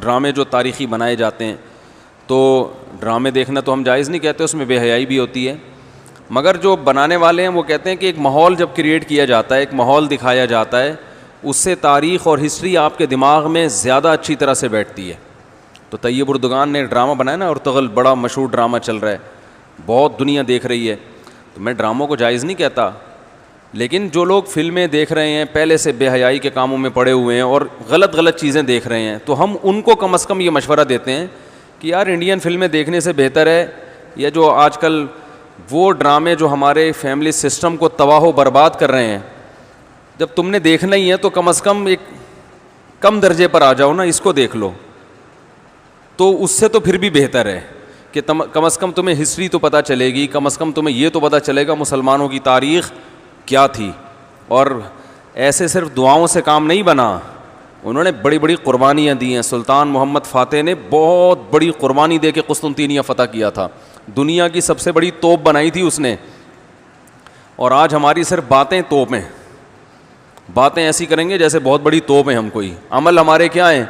ڈرامے جو تاریخی بنائے جاتے ہیں، تو ڈرامے دیکھنا تو ہم جائز نہیں کہتے، اس میں بے حیائی بھی ہوتی ہے، مگر جو بنانے والے ہیں وہ کہتے ہیں کہ ایک ماحول جب کریٹ کیا جاتا ہے، ایک ماحول دکھایا جاتا ہے، اس سے تاریخ اور ہسٹری آپ کے دماغ میں زیادہ اچھی طرح سے بیٹھتی ہے۔ تو طیب اردگان نے ڈرامہ بنایا نا، ارطغرل بڑا مشہور ڈرامہ چل رہا ہے، بہت دنیا دیکھ رہی ہے، تو میں ڈراموں کو جائز نہیں کہتا، لیکن جو لوگ فلمیں دیکھ رہے ہیں پہلے سے بے حیائی کے کاموں میں پڑے ہوئے ہیں اور غلط چیزیں دیکھ رہے ہیں، تو ہم ان کو کم از کم یہ مشورہ دیتے ہیں کہ یار انڈین فلمیں دیکھنے سے بہتر ہے یا جو آج کل وہ ڈرامے جو ہمارے فیملی سسٹم کو تباہ و برباد کر رہے ہیں، جب تم نے دیکھنا ہی ہے تو کم از کم ایک کم درجے پر آ جاؤ نا، اس کو دیکھ لو، تو اس سے تو پھر بھی بہتر ہے کہ کم از کم تمہیں ہسٹری تو پتہ چلے گی، کم از کم تمہیں یہ تو پتہ چلے گا مسلمانوں کی تاریخ کیا تھی۔ اور ایسے صرف دعاؤں سے کام نہیں بنا، انہوں نے بڑی بڑی قربانیاں دی ہیں۔ سلطان محمد فاتح نے بہت بڑی قربانی دے کے قسطنطینیہ فتح کیا تھا، دنیا کی سب سے بڑی توپ بنائی تھی اس نے، اور آج ہماری صرف باتیں توپ ہیں، باتیں ایسی کریں گے جیسے بہت بڑی توپ ہیں ہم، کوئی عمل ہمارے کیا ہیں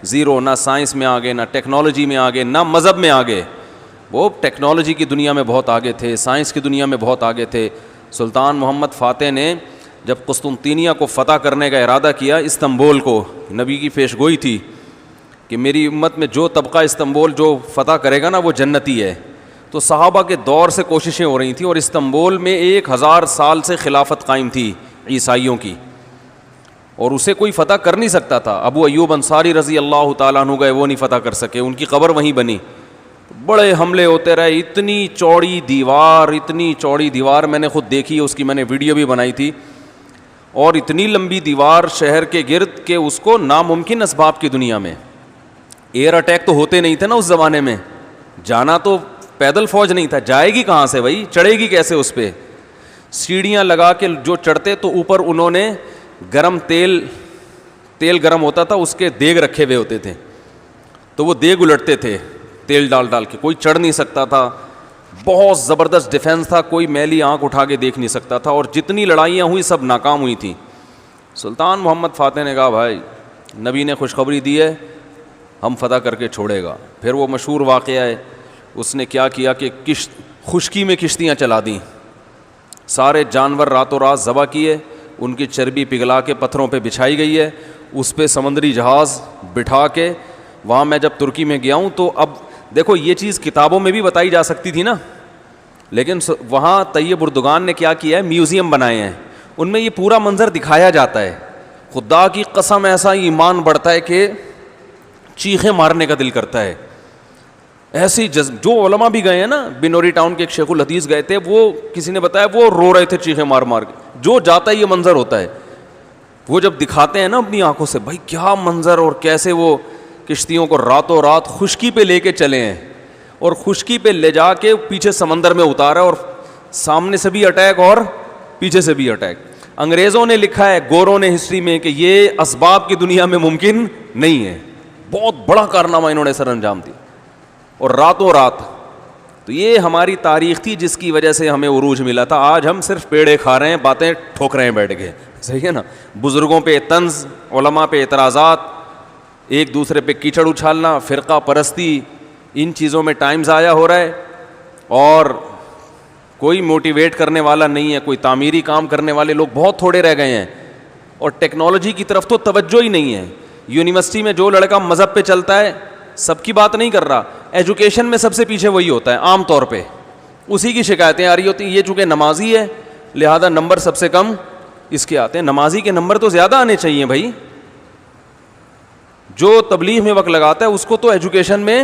زیرو، نہ سائنس میں آگے، نہ ٹیکنالوجی میں آگے، نہ مذہب میں آگے۔ وہ ٹیکنالوجی کی دنیا میں بہت آگے تھے، سائنس کی دنیا میں بہت آگے تھے۔ سلطان محمد فاتح نے جب قسطنطینیہ کو فتح کرنے کا ارادہ کیا، استنبول کو، نبی کی پیش گوئی تھی کہ میری امت میں جو طبقہ استنبول جو فتح کرے گا نا وہ جنتی ہے، تو صحابہ کے دور سے کوششیں ہو رہی تھیں، اور استنبول میں 1000 سال سے خلافت قائم تھی عیسائیوں کی، اور اسے کوئی فتح کر نہیں سکتا تھا۔ ابو ایوب انصاری رضی اللہ تعالیٰ عنہ گئے، وہ نہیں فتح کر سکے، ان کی قبر وہیں بنی، بڑے حملے ہوتے رہے، اتنی چوڑی دیوار میں نے خود دیکھی ہے، اس کی میں نے ویڈیو بھی بنائی تھی، اور اتنی لمبی دیوار شہر کے گرد کہ اس کو ناممکن اسباب کی دنیا میں، ایئر اٹیک تو ہوتے نہیں تھے نا اس زمانے میں، جانا تو پیدل فوج نہیں تھا، جائے گی کہاں سے بھائی، چڑھے گی کیسے اس پہ، سیڑھیاں لگا کے جو چڑھتے تو اوپر انہوں نے گرم تیل گرم ہوتا تھا، اس کے دیگ رکھے ہوئے ہوتے تھے، تو وہ دیگ الٹتے تھے تیل ڈال کے، کوئی چڑھ نہیں سکتا تھا، بہت زبردست ڈیفنس تھا، کوئی میلی آنکھ اٹھا کے دیکھ نہیں سکتا تھا، اور جتنی لڑائیاں ہوئی سب ناکام ہوئی تھیں۔ سلطان محمد فاتح نے کہا بھائی نبی نے خوشخبری دی ہے، ہم فتح کر کے چھوڑے گا۔ پھر وہ مشہور واقعہ ہے، اس نے کیا کیا کہ خشکی میں کشتیاں چلا دیں، سارے جانور راتوں رات ذبح کیے، ان کی چربی پگھلا کے پتھروں پہ بچھائی گئی ہے، اس پہ سمندری جہاز بٹھا کے، وہاں میں جب ترکی میں گیا ہوں تو اب دیکھو یہ چیز کتابوں میں بھی بتائی جا سکتی تھی نا، لیکن وہاں طیب اردگان نے کیا کیا ہے، میوزیم بنائے ہیں، ان میں یہ پورا منظر دکھایا جاتا ہے، خدا کی قسم ایسا ایمان بڑھتا ہے کہ چیخیں مارنے کا دل کرتا ہے، ایسی جو علماء بھی گئے ہیں نا، بنوری ٹاؤن کے ایک شیخ الحدیث گئے تھے، وہ کسی نے بتایا وہ رو رہے تھے چیخیں مار مار کے، جو جاتا ہے یہ منظر ہوتا ہے، وہ جب دکھاتے ہیں نا اپنی آنکھوں سے، بھائی کیا منظر، اور کیسے وہ کشتیوں کو راتوں رات خشکی پہ لے کے چلے ہیں، اور خشکی پہ لے جا کے پیچھے سمندر میں اتارا، اور سامنے سے بھی اٹیک اور پیچھے سے بھی اٹیک۔ انگریزوں نے لکھا ہے، گوروں نے ہسٹری میں، کہ یہ اسباب کی دنیا میں ممکن نہیں ہے، بہت بڑا کارنامہ انہوں نے سر انجام دیا، اور راتوں رات۔ تو یہ ہماری تاریخ تھی جس کی وجہ سے ہمیں عروج ملا تھا، آج ہم صرف پیڑے کھا رہے ہیں، باتیں ٹھوک رہے ہیں بیٹھ کے، صحیح ہے نا، بزرگوں پہ طنز، علماء پہ اعتراضات، ایک دوسرے پہ کیچڑ اچھالنا، فرقہ پرستی، ان چیزوں میں ٹائم ضائع ہو رہا ہے، اور کوئی موٹیویٹ کرنے والا نہیں ہے، کوئی تعمیری کام کرنے والے لوگ بہت تھوڑے رہ گئے ہیں، اور ٹیکنالوجی کی طرف تو توجہ ہی نہیں ہے۔ یونیورسٹی میں جو لڑکا مذہب پہ چلتا ہے، سب کی بات نہیں کر رہا، ایجوکیشن میں سب سے پیچھے وہی ہوتا ہے، عام طور پہ اسی کی شکایتیں آ رہی ہوتی ہیں، یہ چونکہ نمازی ہے لہذا نمبر سب سے کم اس کے آتے ہیں، نمازی کے نمبر تو زیادہ آنے چاہیے بھائی، جو تبلیغ میں وقت لگاتا ہے اس کو تو ایجوکیشن میں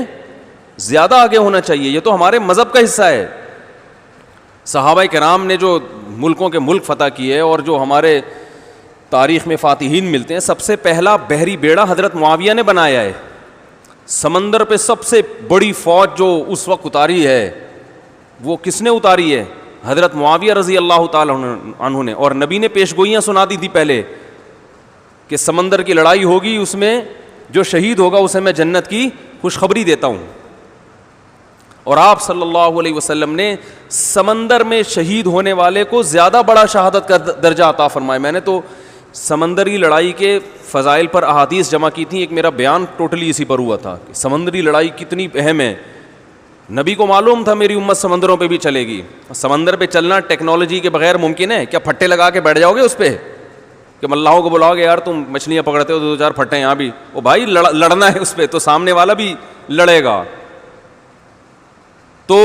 زیادہ آگے ہونا چاہیے، یہ تو ہمارے مذہب کا حصہ ہے۔ صحابہ کرام نے جو ملکوں کے ملک فتح کیے، اور جو ہمارے تاریخ میں فاتحین ملتے ہیں، سب سے پہلا بحری بیڑا حضرت معاویہ نے بنایا ہے، سمندر پہ سب سے بڑی فوج جو اس وقت اتاری ہے وہ کس نے اتاری ہے؟ حضرت معاویہ رضی اللہ تعالیٰ عنہ نے، اور نبی نے پیشگوئیاں سنا دی تھی پہلے کہ سمندر کی لڑائی ہوگی، اس میں جو شہید ہوگا اسے میں جنت کی خوشخبری دیتا ہوں، اور آپ صلی اللہ علیہ وسلم نے سمندر میں شہید ہونے والے کو زیادہ بڑا شہادت کا درجہ عطا فرمایا۔ میں نے تو سمندری لڑائی کے فضائل پر احادیث جمع کی تھیں. ایک میرا بیان ٹوٹلی اسی پر ہوا تھا کہ سمندری لڑائی کتنی اہم ہے. نبی کو معلوم تھا میری امت سمندروں پہ بھی چلے گی. سمندر پہ چلنا ٹیکنالوجی کے بغیر ممکن ہے کیا؟ پھٹے لگا کے بیٹھ جاؤ گے اس پہ کہ ملاحوں کو بلاؤ گے یار تم مچھلیاں پکڑتے ہو تو 2-4 پھٹے یہاں بھی, او بھائی لڑنا ہے اس پہ تو سامنے والا بھی لڑے گا. تو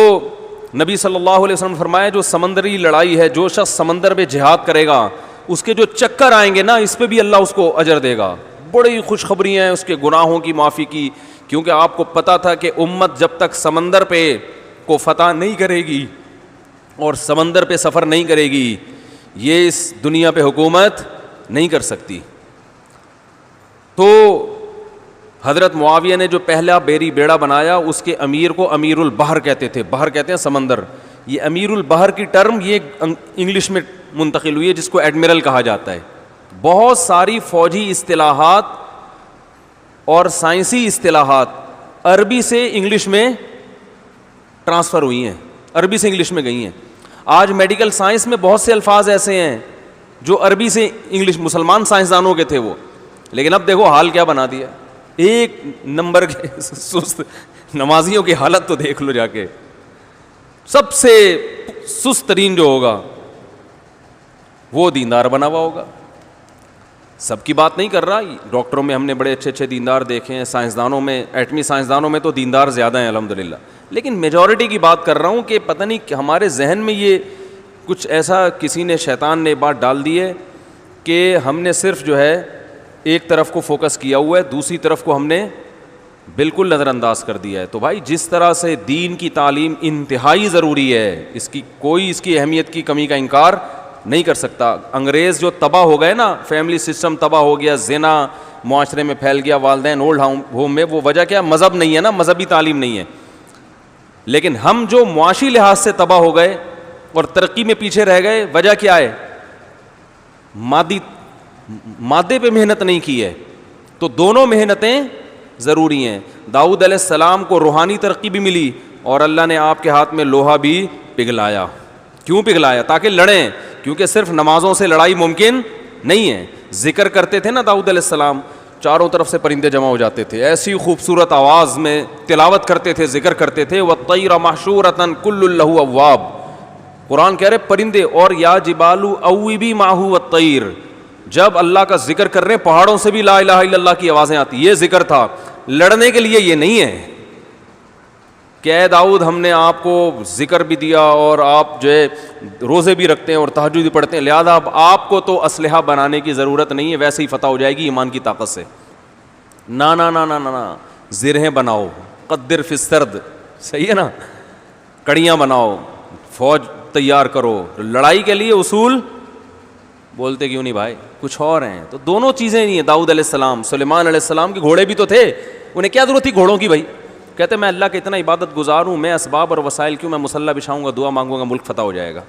نبی صلی اللہ علیہ وسلم نے فرمایا جو سمندری لڑائی ہے, جو شخص سمندر پہ جہاد کرے گا اس کے جو چکر آئیں گے نا اس پہ بھی اللہ اس کو اجر دے گا. بڑی خوشخبری ہیں اس کے گناہوں کی معافی کی, کیونکہ آپ کو پتا تھا کہ امت جب تک سمندر پہ کو فتح نہیں کرے گی اور سمندر پہ سفر نہیں کرے گی یہ اس دنیا پہ حکومت نہیں کر سکتی. تو حضرت معاویہ نے جو پہلا بیڑا بنایا اس کے امیر کو امیر البحر کہتے تھے. بحر کہتے ہیں سمندر. یہ امیر البحر کی ٹرم یہ انگلش میں منتقل ہوئی ہے جس کو ایڈمرل کہا جاتا ہے. بہت ساری فوجی اصطلاحات اور سائنسی اصطلاحات عربی سے انگلش میں ٹرانسفر ہوئی ہیں, عربی سے انگلش میں گئی ہیں. آج میڈیکل سائنس میں بہت سے الفاظ ایسے ہیں جو عربی سے انگلش, مسلمان سائنسدانوں کے تھے وہ, لیکن اب دیکھو حال کیا بنا دیا. ایک نمبر کے سست نمازیوں کی حالت تو دیکھ لو جا کے. سب سے سست ترین جو ہوگا وہ دیندار بنا ہوا ہوگا. سب کی بات نہیں کر رہا, ڈاکٹروں میں ہم نے بڑے اچھے اچھے دیندار دیکھے ہیں, سائنسدانوں میں, ایٹمی سائنسدانوں میں تو دیندار زیادہ ہیں الحمدللہ, لیکن میجورٹی کی بات کر رہا ہوں کہ پتہ نہیں کہ ہمارے ذہن میں یہ کچھ ایسا کسی نے, شیطان نے بات ڈال دی ہے کہ ہم نے صرف جو ہے ایک طرف کو فوکس کیا ہوا ہے, دوسری طرف کو ہم نے بالکل نظر انداز کر دیا ہے. تو بھائی جس طرح سے دین کی تعلیم انتہائی ضروری ہے, اس کی کوئی اس کی اہمیت کی کمی کا انکار نہیں کر سکتا. انگریز جو تباہ ہو گئے نا, فیملی سسٹم تباہ ہو گیا, زنا معاشرے میں پھیل گیا, والدین اولڈ ہوم میں, وہ وجہ کیا؟ مذہب نہیں ہے نا, مذہبی تعلیم نہیں ہے. لیکن ہم جو معاشی لحاظ سے تباہ ہو گئے اور ترقی میں پیچھے رہ گئے, وجہ کیا ہے؟ مادے پہ محنت نہیں کی ہے. تو دونوں محنتیں ضروری ہیں. داؤد علیہ السلام کو روحانی ترقی بھی ملی اور اللہ نے آپ کے ہاتھ میں لوہا بھی پگھلایا. کیوں پگھلایا؟ تاکہ لڑیں, کیونکہ صرف نمازوں سے لڑائی ممکن نہیں ہے. ذکر کرتے تھے نا داؤد علیہ السلام, چاروں طرف سے پرندے جمع ہو جاتے تھے, ایسی خوبصورت آواز میں تلاوت کرتے تھے, ذکر کرتے تھے. وَالطَّيْرَ مَحْشُورَةً كُلٌّ لَهُ أَوَّابٌ, قرآن کہہ رہے پرندے, اور یا جبال اوبی ماہو والطیر. جب اللہ کا ذکر کر رہے ہیں پہاڑوں سے بھی لا الہ الا اللہ کی آوازیں آتی. یہ ذکر تھا, لڑنے کے لیے یہ نہیں ہے کہ اے داؤد ہم نے آپ کو ذکر بھی دیا اور آپ جو ہے روزے بھی رکھتے ہیں اور تہجد بھی پڑھتے ہیں, لہذا اب آپ کو تو اسلحہ بنانے کی ضرورت نہیں ہے, ویسے ہی فتح ہو جائے گی ایمان کی طاقت سے. نا نا نا نا نا, زرہیں بناؤ, قدر فی السرد, صحیح ہے نا, کڑیاں بناؤ, فوج تیار کرو. لڑائی کے لیے اصول بولتے کیوں نہیں بھائی, کچھ اور ہیں. تو دونوں چیزیں نہیں ہیں. داؤد علیہ السلام, سلیمان علیہ السلام کے گھوڑے بھی تو تھے, انہیں کیا ضرورت تھی گھوڑوں کی بھائی؟ کہتے میں اللہ کا اتنا عبادت گزار ہوں, میں اسباب اور وسائل کیوں, میں مصلی بچھاؤں گا, دعا مانگوں گا, ملک فتح ہو جائے گا.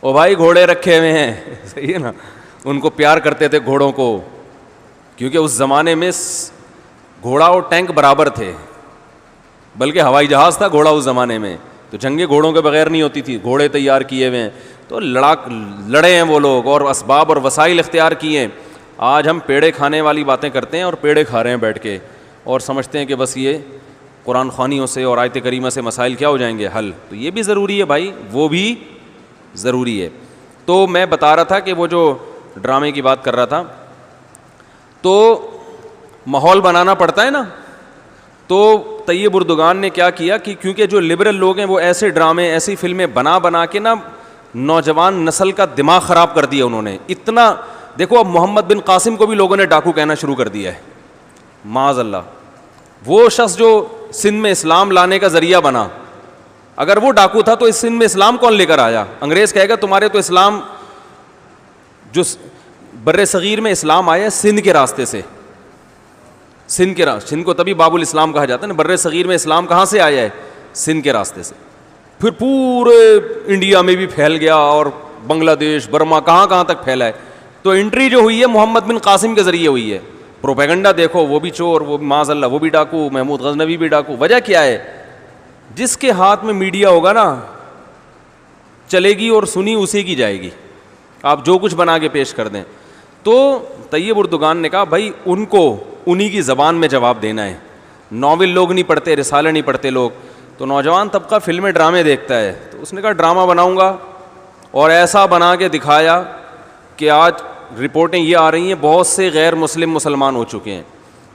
او بھائی گھوڑے رکھے ہوئے ہیں, صحیح ہے نا. ان کو پیار کرتے تھے گھوڑوں کو, کیونکہ اس زمانے میں گھوڑا اور ٹینک برابر تھے, بلکہ ہوائی جہاز تھا گھوڑا اس زمانے میں. تو جنگیں گھوڑوں کے بغیر نہیں ہوتی تھی, گھوڑے تیار کیے ہوئے ہیں. تو لڑے ہیں وہ لوگ اور اسباب اور وسائل اختیار کیے ہیں. آج ہم پیڑے کھانے والی باتیں کرتے ہیں اور پیڑے کھا رہے ہیں بیٹھ کے, اور سمجھتے ہیں کہ بس یہ قرآن خوانیوں سے اور آیت کریمہ سے مسائل کیا ہو جائیں گے حل. تو یہ بھی ضروری ہے بھائی, وہ بھی ضروری ہے. تو میں بتا رہا تھا کہ وہ جو ڈرامے کی بات کر رہا تھا, تو ماحول بنانا پڑتا ہے نا. تو طیب اردگان نے کیا کیا کہ کیونکہ جو لبرل لوگ ہیں وہ ایسے ڈرامے, ایسی فلمیں بنا کے نا نوجوان نسل کا دماغ خراب کر دیا انہوں نے. اتنا دیکھو, اب محمد بن قاسم کو بھی لوگوں نے ڈاکو کہنا شروع کر دیا ہے, معاذ اللہ. وہ شخص جو سندھ میں اسلام لانے کا ذریعہ بنا, اگر وہ ڈاکو تھا تو اس سندھ میں اسلام کون لے کر آیا؟ انگریز کہے گا تمہارے تو اسلام, جو بر صغیر میں اسلام آیا سندھ کے راستے سے, سندھ کو تبھی باب الاسلام کہا جاتا ہے نا. بر صغیر میں اسلام کہاں سے آیا ہے؟ سندھ کے راستے سے. پھر پورے انڈیا میں بھی پھیل گیا اور بنگلہ دیش, برما, کہاں تک پھیلا ہے. تو انٹری جو ہوئی ہے محمد بن قاسم کے ذریعے ہوئی ہے. پروپیگنڈا دیکھو, وہ بھی چور, وہ بھی معاذ اللہ وہ بھی ڈاکو, محمود غزنوی بھی ڈاکو. وجہ کیا ہے؟ جس کے ہاتھ میں میڈیا ہوگا نا چلے گی اور سنی اسی کی جائے گی, آپ جو کچھ بنا کے پیش کر دیں. تو طیب اردگان نے کہا بھائی ان کو انہی کی زبان میں جواب دینا ہے. ناول لوگ نہیں پڑھتے, رسالے نہیں پڑھتے لوگ, تو نوجوان طبقہ فلمیں ڈرامے دیکھتا ہے. تو اس نے کہا ڈرامہ بناؤں گا, اور ایسا بنا کے دکھایا کہ آج رپورٹیں یہ آ رہی ہیں بہت سے غیر مسلم مسلمان ہو چکے ہیں.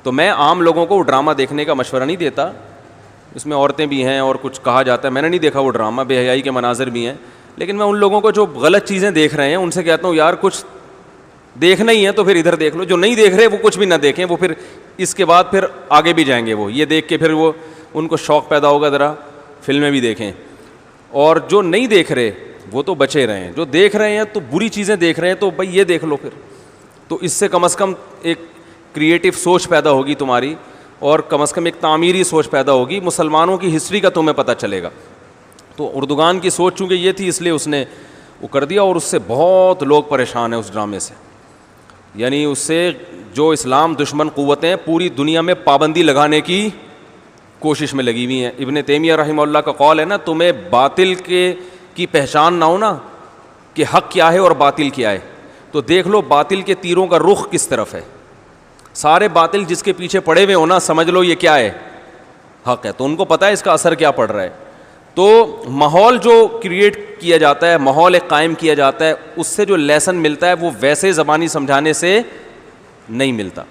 تو میں عام لوگوں کو وہ ڈرامہ دیکھنے کا مشورہ نہیں دیتا, اس میں عورتیں بھی ہیں اور کچھ کہا جاتا ہے, میں نے نہیں دیکھا وہ ڈرامہ, بے حیائی کے مناظر بھی ہیں, لیکن میں ان لوگوں کو جو غلط چیزیں دیکھ رہے ہیں ان سے کہتا ہوں یار کچھ دیکھنا ہی ہے تو پھر ادھر دیکھ لو, جو نہیں دیکھ رہے وہ کچھ بھی نہ دیکھیں, وہ پھر اس کے بعد پھر آگے بھی جائیں گے, وہ یہ دیکھ کے پھر وہ ان کو شوق پیدا ہوگا ذرا فلمیں بھی دیکھیں. اور جو نہیں دیکھ رہے وہ تو بچے رہے ہیں, جو دیکھ رہے ہیں تو بری چیزیں دیکھ رہے ہیں تو بھائی یہ دیکھ لو پھر, تو اس سے کم از کم ایک کریٹو سوچ پیدا ہوگی تمہاری, اور کم از کم ایک تعمیری سوچ پیدا ہوگی, مسلمانوں کی ہسٹری کا تمہیں پتہ چلے گا. تو اردگان کی سوچ چونکہ یہ تھی اس لیے اس نے وہ کر دیا, اور اس سے بہت لوگ پریشان ہیں اس ڈرامے سے. یعنی اس سے جو اسلام دشمن قوتیں پوری دنیا میں پابندی لگانے کی کوشش میں لگی ہوئی ہیں. ابن تیمیہ رحمہ اللہ کا قول ہے نا, تمہیں باطل کی پہچان نہ ہو نا کہ حق کیا ہے اور باطل کیا ہے, تو دیکھ لو باطل کے تیروں کا رخ کس طرف ہے. سارے باطل جس کے پیچھے پڑے ہوئے ہو نا, سمجھ لو یہ کیا ہے, حق ہے, تو ان کو پتہ ہے اس کا اثر کیا پڑ رہا ہے. تو ماحول جو کریٹ کیا جاتا ہے, ماحول ایک قائم کیا جاتا ہے, اس سے جو لیسن ملتا ہے وہ ویسے زبانی سمجھانے سے نہیں ملتا.